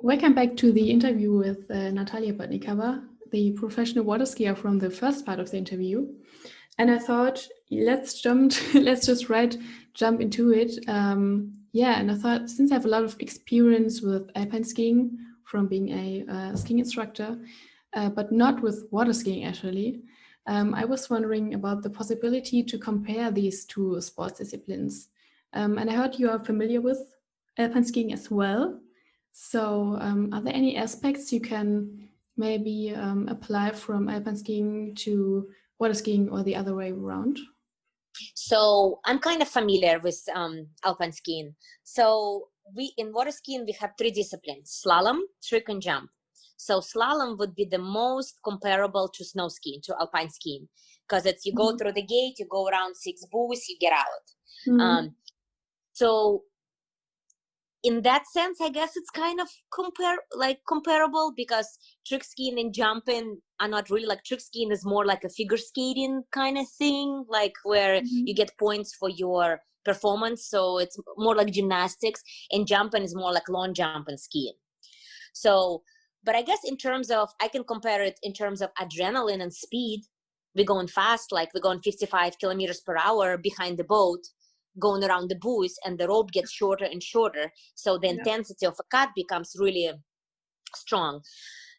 Welcome back to the interview with Natallia Berdnikava, the professional water skier from the first part of the interview. And I thought, let's just jump into it. And I thought, since I have a lot of experience with alpine skiing from being a skiing instructor, but not with water skiing actually, I was wondering about the possibility to compare these two sports disciplines. And I heard you are familiar with alpine skiing as well. So are there any aspects you can maybe apply from alpine skiing to water skiing or the other way around? So I'm kind of familiar with alpine skiing. So in water skiing, we have three disciplines: slalom, trick, and jump. So slalom would be the most comparable to snow skiing, to alpine skiing, because it's you go through the gate, you go around 6 buoys, you get out. So in that sense, I guess it's kind of comparable, because trick skiing and jumping are not really like, trick skiing is more like a figure skating kind of thing, like where you get points for your performance. So it's more like gymnastics, and jumping is more like long jump and skiing. So, but I guess in terms of, I can compare it in terms of adrenaline and speed. We're going fast, like we're going 55 kilometers per hour behind the boat, going around the buoys, and the rope gets shorter and shorter. So the intensity of a cut becomes really strong.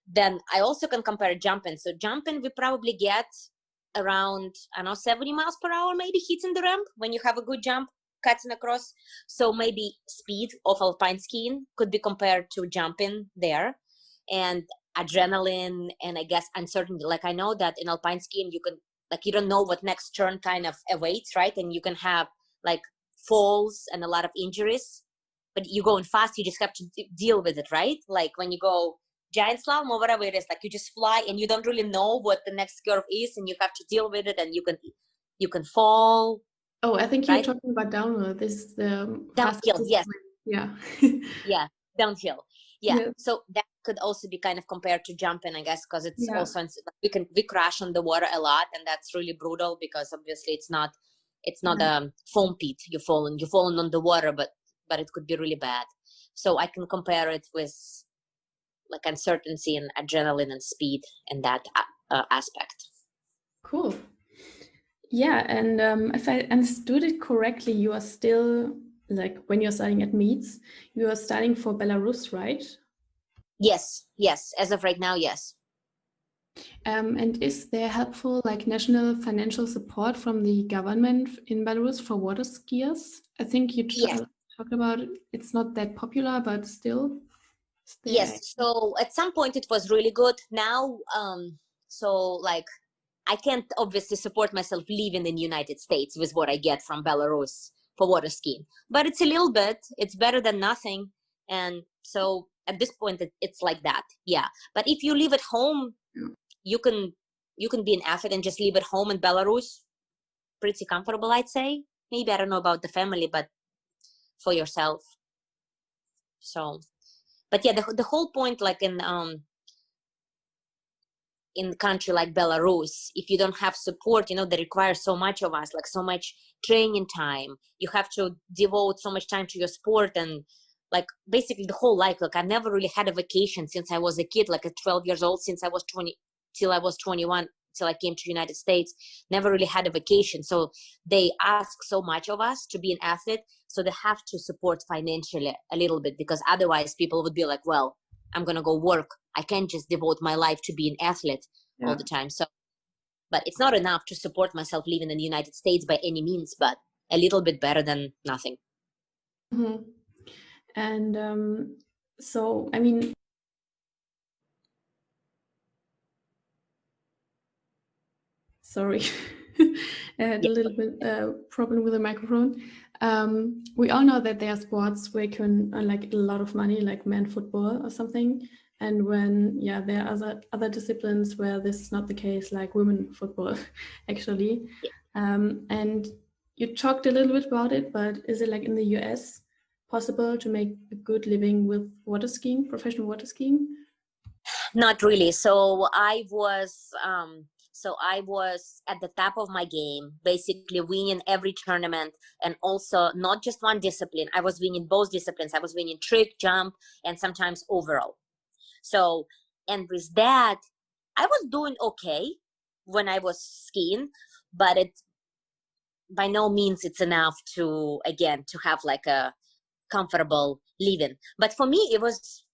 Then I also can compare jumping. So jumping, we probably get around, 70 miles per hour, maybe hitting the ramp when you have a good jump, cutting across. So maybe speed of alpine skiing could be compared to jumping there. And adrenaline, and I guess uncertainty. Like I know that in alpine skiing, you can, like, you don't know what next turn kind of awaits, right? And you can have like falls and a lot of injuries, but you're going fast, you just have to deal with it, right? Like when you go giant slalom or whatever it is, like you just fly and you don't really know what the next curve is, and you have to deal with it, and you can fall. Oh, I think you're talking about downhill. This is the downhill, yes. Yeah. Yeah, downhill. Yeah. So that could also be kind of compared to jumping, I guess, because it's also, we crash on the water a lot, and that's really brutal, because obviously it's not a foam pit. You're falling on the water, but it could be really bad. So I can compare it with like uncertainty and adrenaline and speed in that aspect. Cool. Yeah, and if I understood it correctly, you are still, like, when you're studying at meets, you are studying for Belarus, right? Yes. As of right now, yes. And is there helpful, like, national financial support from the government in Belarus for water skiers? I think you talked about it. It's not that popular, but still. Yes. So at some point it was really good. Now, so like, I can't obviously support myself living in the United States with what I get from Belarus for water skiing, but it's a little bit, it's better than nothing. And so at this point it's like that. Yeah. But if you live at home, you can be an athlete and just live at home in Belarus, pretty comfortable, I'd say. Maybe, I don't know about the family, but for yourself. So, but yeah, the whole point, like in a country like Belarus, if you don't have support, they require so much of us, like so much training time. You have to devote so much time to your sport, and like basically the whole life. Like I never really had a vacation since I was a kid, like at 12 years old, since I was 20 till I was 21, till I came to United States, never really had a vacation. So they ask so much of us to be an athlete. So they have to support financially a little bit, because otherwise people would be like, well, I'm going to go work. I can't just devote my life to be an athlete all the time. So, but it's not enough to support myself living in the United States by any means, but a little bit better than nothing. And so, I mean, sorry, I had a little bit problem with the microphone. We all know that there are sports where you can earn like a lot of money, like men football or something. And when, there are other disciplines where this is not the case, like women football, actually. And you talked a little bit about it, but is it like in the US possible to make a good living with water skiing, professional water skiing? Not really. So I was, So I was at the top of my game, basically winning every tournament, and also not just one discipline. I was winning both disciplines. I was winning trick, jump, and sometimes overall. So, and with that, I was doing okay when I was skiing, but it by no means it's enough to, again, to have like a comfortable living. But for me, it was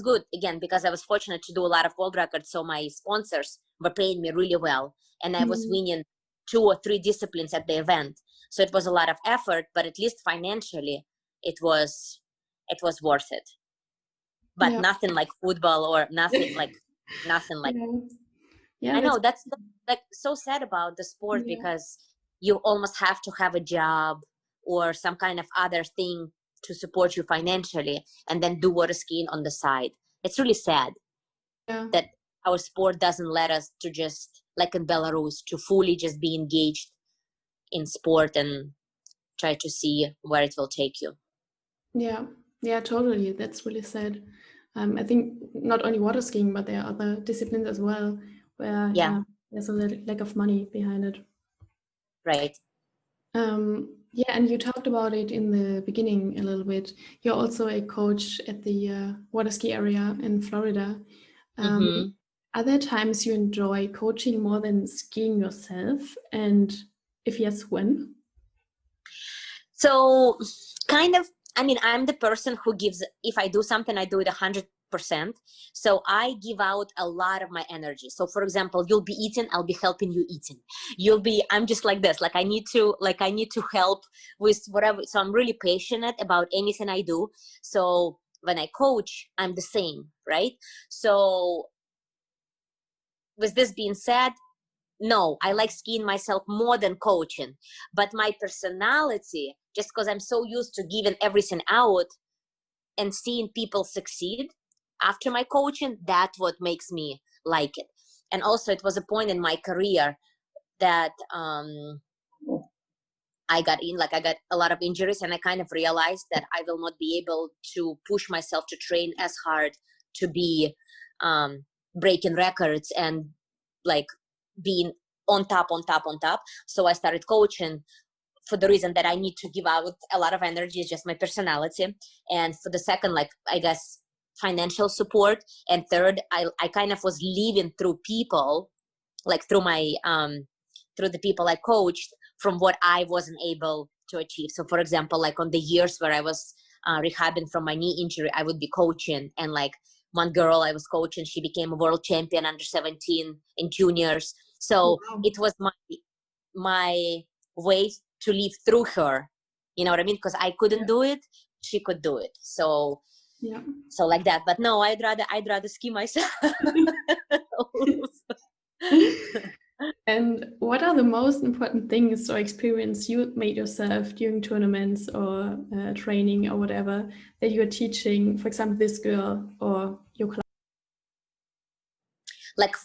good, again, because I was fortunate to do a lot of world records. So my sponsors were paying me really well, and I was Mm. winning 2 or 3 disciplines at the event. So it was a lot of effort, but at least financially, it was worth it. But Yeah. nothing like football, or nothing like. Yeah. Yeah, I that's know that's like so sad about the sport, yeah. because you almost have to have a job or some kind of other thing to support you financially, and then do water skiing on the side. It's really sad Yeah. that our sport doesn't let us to just, like in Belarus, to fully just be engaged in sport and try to see where it will take you. Yeah. Yeah, totally. That's really sad. I think not only water skiing, but there are other disciplines as well where Yeah, there's a lack of money behind it. right. Yeah, and you talked about it in the beginning a little bit. You're also a coach at the water ski area in Florida. Um, Hmm. are there times you enjoy coaching more than skiing yourself? And if yes, when? So kind of, I mean, I'm the person who gives, if I do something, I do it 100%. So I give out a lot of my energy. So for example, you'll be eating, I'll be helping you eating. I'm just like this. Like I need to help with whatever. So I'm really passionate about anything I do. So when I coach, I'm the same, right? So with this being said, no, I like skiing myself more than coaching. But my personality, just because I'm so used to giving everything out and seeing people succeed after my coaching, that's what makes me like it. And also, it was a point in my career that I got a lot of injuries, and I kind of realized that I will not be able to push myself to train as hard to be breaking records and like being on top, on top, on top. So I started coaching for the reason that I need to give out a lot of energy, is just my personality. And for the second, like, I guess, financial support. And third, I kind of was living through people, like through my, through the people I coached, from what I wasn't able to achieve. So for example, like on the years where I was rehabbing from my knee injury, I would be coaching, and like one girl I was coaching, she became a world champion under 17 in juniors. So Wow. it was my way to live through her, you know what I mean? Because I couldn't Yeah. do it, she could do it. So Yeah. like that. But no, I'd rather ski myself. And what are the most important things or experience you made yourself during tournaments or training or whatever that you're teaching, for example, this girl or your class? Like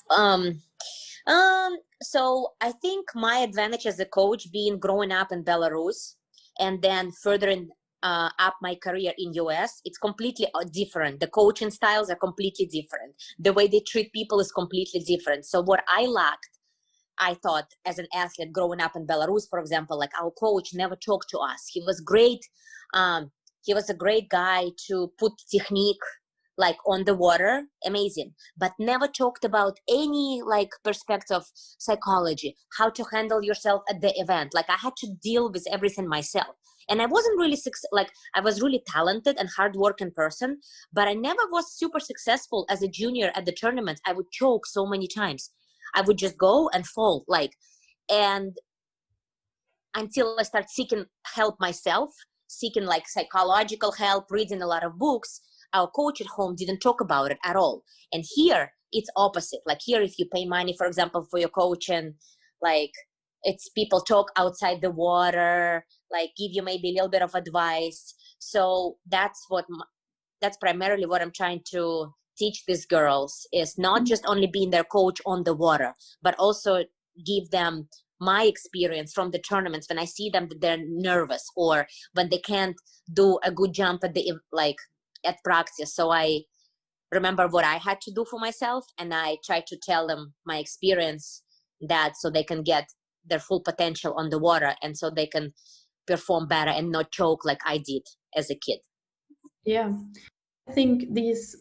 so I think my advantage as a coach, being growing up in Belarus and then furthering up my career in US, it's completely different. The coaching styles are completely different. The way they treat people is completely different. So what I lacked, I thought, as an athlete growing up in Belarus, for example, like our coach never talked to us. He was great. He was a great guy to put technique like on the water, amazing, but never talked about any like perspective, psychology, how to handle yourself at the event. Like I had to deal with everything myself. And I wasn't really like I was really talented and hardworking person, but I never was super successful as a junior at the tournament. I would choke so many times. I would just go and fall, like, and until I start seeking help myself, seeking like psychological help, reading a lot of books, our coach at home didn't talk about it at all. And here it's opposite. Like here, if you pay money, for example, for your coach, and like it's people talk outside the water, like give you maybe a little bit of advice. So that's primarily what I'm trying to teach these girls, is not just only being their coach on the water, but also give them my experience from the tournaments when I see them that they're nervous or when they can't do a good jump at the like at practice. So I remember what I had to do for myself, and I try to tell them my experience that so they can get their full potential on the water, and so they can perform better and not choke like I did as a kid. Yeah. I think this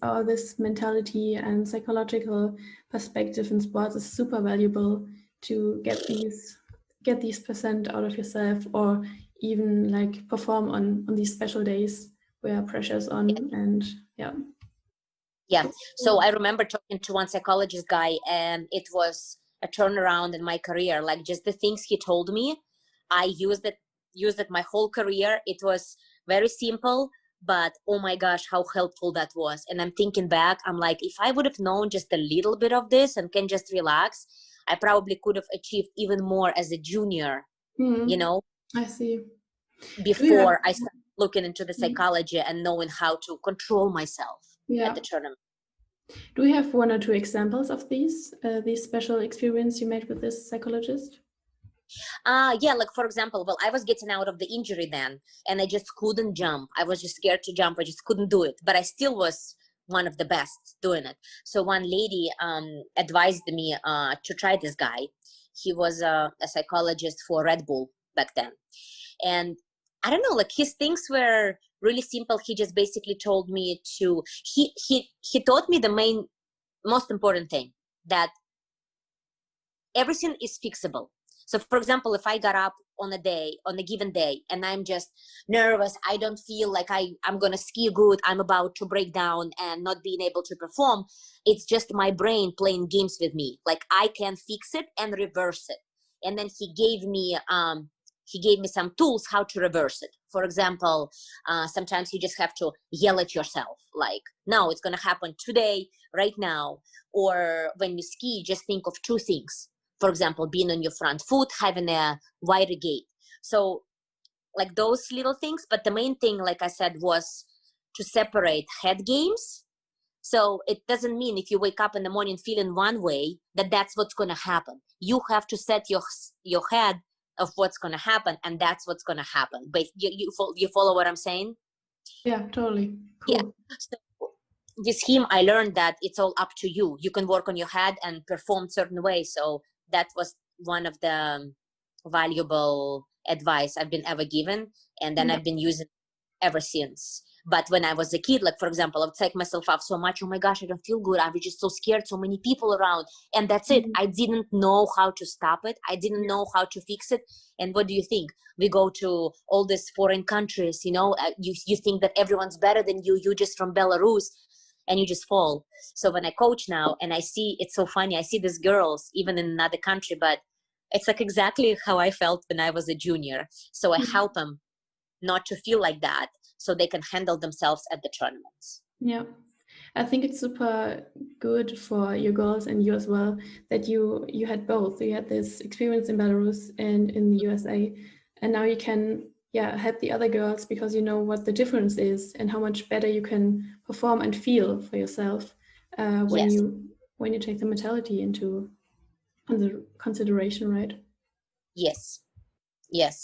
mentality and psychological perspective in sports is super valuable to get these percent out of yourself, or even like perform on these special days where pressure's on. And yeah. Yeah. So I remember talking to one psychologist guy, and it was a turnaround in my career. Like, just the things he told me, I used it my whole career. It was very simple, but oh my gosh, how helpful that was. And I'm thinking back, I'm like, if I would have known just a little bit of this and can just relax, I probably could have achieved even more as a junior, you know, I see. before I started looking into the psychology and knowing how to control myself at the tournament. Do we have one or two examples of these special experience you made with this psychologist? Yeah, like for example, well, I was getting out of the injury then, and I just couldn't jump. I was just scared to jump. I just couldn't do it, but I still was one of the best doing it. So one lady advised me to try this guy. He was a psychologist for Red Bull back then, and I don't know, like his things were really simple. He just basically told me to he taught me the most important thing, that everything is fixable. So for example, if I got up on a given day, and I'm just nervous, I don't feel like I'm going to ski good, I'm about to break down and not being able to perform, it's just my brain playing games with me. Like, I can fix it and reverse it. And then he gave me some tools how to reverse it. For example, sometimes you just have to yell at yourself, like, no, it's going to happen today, right now. Or when you ski, just think of two things. For example, being on your front foot, having a wider gait. So like those little things. But the main thing, like I said, was to separate head games. So it doesn't mean if you wake up in the morning feeling one way, that's what's going to happen. You have to set your head of what's going to happen, and that's what's going to happen. But you follow what I'm saying? Yeah, totally. Cool. Yeah. So with him, I learned that it's all up to you. You can work on your head and perform certain ways. So that was one of the valuable advice I've been ever given. And then I've been using ever since. But when I was a kid, like for example, I would take myself up so much. Oh my gosh, I don't feel good. I was just so scared. So many people around. And that's it. I didn't know how to stop it. I didn't know how to fix it. And what do you think? We go to all these foreign countries, you think that everyone's better than you. You're just from Belarus. And you just fall. So when I coach now and I see, it's so funny, I see these girls even in another country, but it's like exactly how I felt when I was a junior. So I help them not to feel like that, so they can handle themselves at the tournaments. Yeah, I think it's super good for your girls and you as well that you had both. You had this experience in Belarus and in the USA, and now you can help the other girls because you know what the difference is and how much better you can perform and feel for yourself when you take the mentality into consideration, right? Yes.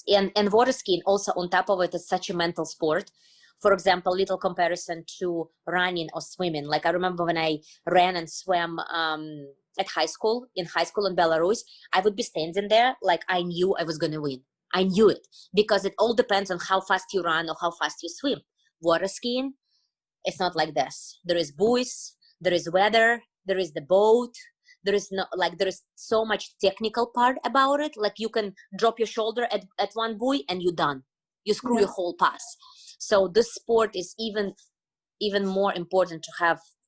And water skiing also, on top of it, is such a mental sport. For example, little comparison to running or swimming. Like I remember when I ran and swam in high school in Belarus, I would be standing there like I knew I was going to win. I knew it, because it all depends on how fast you run or how fast you swim. Water skiing, it's not like this. There is buoys, there is weather, there is the boat. There is so much technical part about it. Like you can drop your shoulder at one buoy and you're done. You screw your whole pass. So this sport is even more important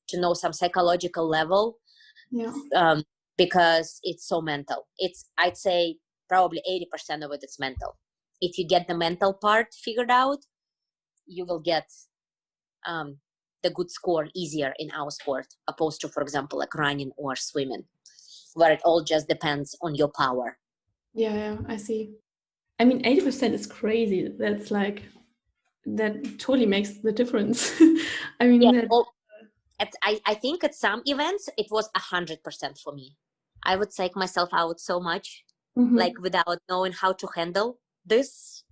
to know some psychological level, because it's so mental. I'd say probably 80% of it is mental. If you get the mental part figured out, you will get the good score easier in our sport, opposed to, for example, like running or swimming, where it all just depends on your power. Yeah, I see. I mean, 80% is crazy. That's like, that totally makes the difference. I mean, I think at some events it was 100% for me. I would psych myself out so much, like without knowing how to handle this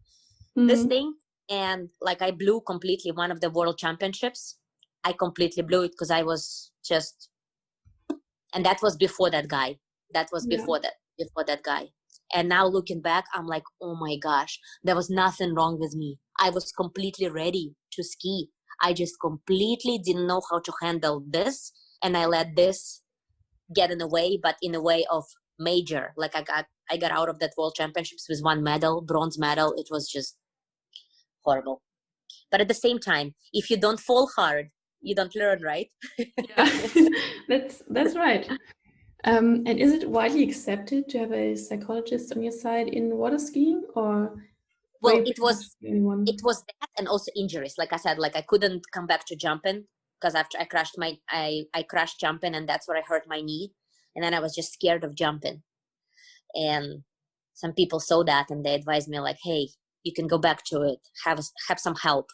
thing. And like I blew completely one of the world championships. I completely blew it because I was just, and that was before that guy. That was before that. before that guy. And now looking back, I'm like, oh my gosh, there was nothing wrong with me. I was completely ready to ski. I just completely didn't know how to handle this. And I let this get in the way, but in a way of major. Like I got out of that World Championships with one medal, bronze medal. It was just horrible. But at the same time, if you don't fall hard, you don't learn, right? Yeah, that's right. And is it widely accepted to have a psychologist on your side in water skiing, or were Well, you pretty much the only one? it was that, and also injuries. Like I said, like I couldn't come back to jumping because after I crashed I crashed jumping, and that's where I hurt my knee. And then I was just scared of jumping. And some people saw that and they advised me like, hey, you can go back to it, have some help,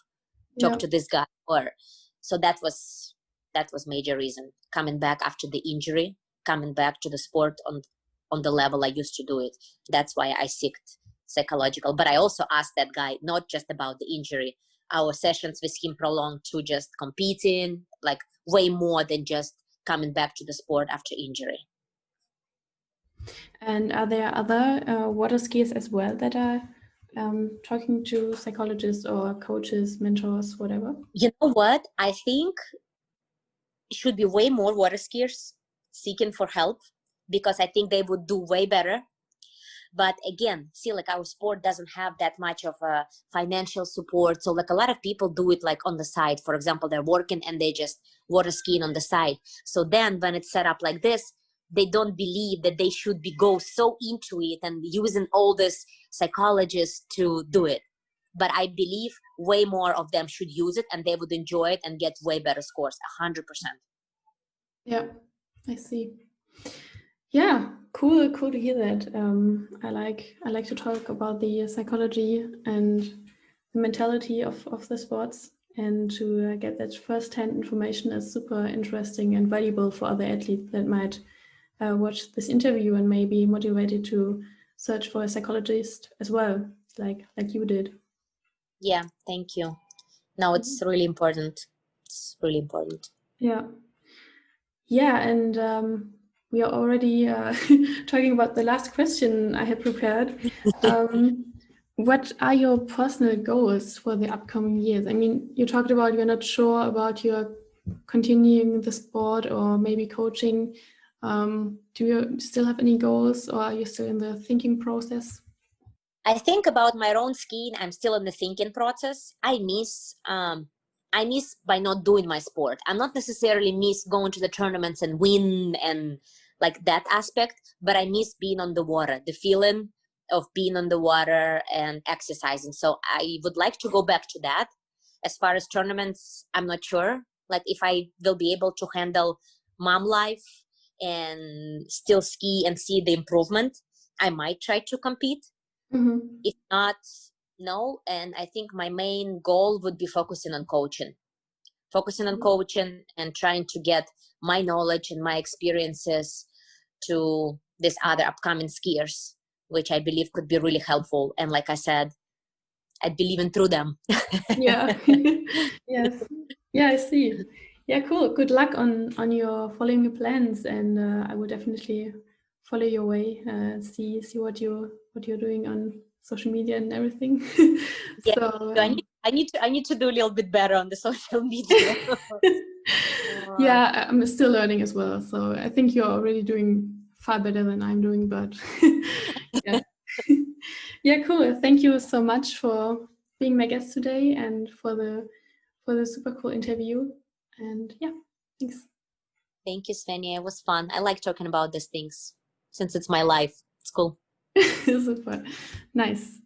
talk Yeah. to this guy. Or so that was major reason, coming back after the injury, coming back to the sport on the level I used to do it. That's why I seeked psychological. But I also asked that guy not just about the injury. Our sessions with him prolonged to just competing, like way more than just coming back to the sport after injury. And are there other water skiers as well that are talking to psychologists or coaches, mentors, whatever? You know what? I think it should be way more water skiers seeking for help, because I think they would do way better. But again, see, like our sport doesn't have that much of a financial support. So like a lot of people do it like on the side. For example, they're working and they just water skiing on the side. So then when it's set up like this, they don't believe that they should be go so into it and using all this psychologists to do it. But I believe way more of them should use it and they would enjoy it and get way better scores, 100%. Yeah, I see. Yeah, cool to hear that. I like to talk about the psychology and the mentality of the sports, and to get that first-hand information is super interesting and valuable for other athletes that might watch this interview and may be motivated to search for a psychologist as well, like you did. Yeah, thank you. No, it's really important. It's really important. Yeah. Yeah, and we are already talking about the last question I had prepared. What are your personal goals for the upcoming years? I mean, you talked about you're not sure about your continuing the sport or maybe coaching. Do you still have any goals, or are you still in the thinking process? I think about my own skiing. I'm still in the thinking process. I miss by not doing my sport. I'm not necessarily miss going to the tournaments and win and like that aspect, but I miss being on the water, the feeling of being on the water and exercising. So I would like to go back to that. As far as tournaments, I'm not sure. Like if I will be able to handle mom life and still ski and see the improvement, I might try to compete. Mm-hmm. If not, no. And I think my main goal would be focusing on coaching and trying to get my knowledge and my experiences to these other upcoming skiers, which I believe could be really helpful. And like I said, I believe in through them. Yeah. Yes. Yeah, I see. Yeah, cool. Good luck on your following your plans, and I will definitely follow your way. See what you're doing on social media and everything. Yeah, So so I need to do a little bit better on the social media. yeah, I'm still learning as well. So I think you're already doing far better than I'm doing, but yeah. Yeah, cool. Thank you so much for being my guest today and for the super cool interview. And yeah, thanks. Thank you, Svenja. It was fun. I like talking about these things since it's my life. It's cool. Super. Nice.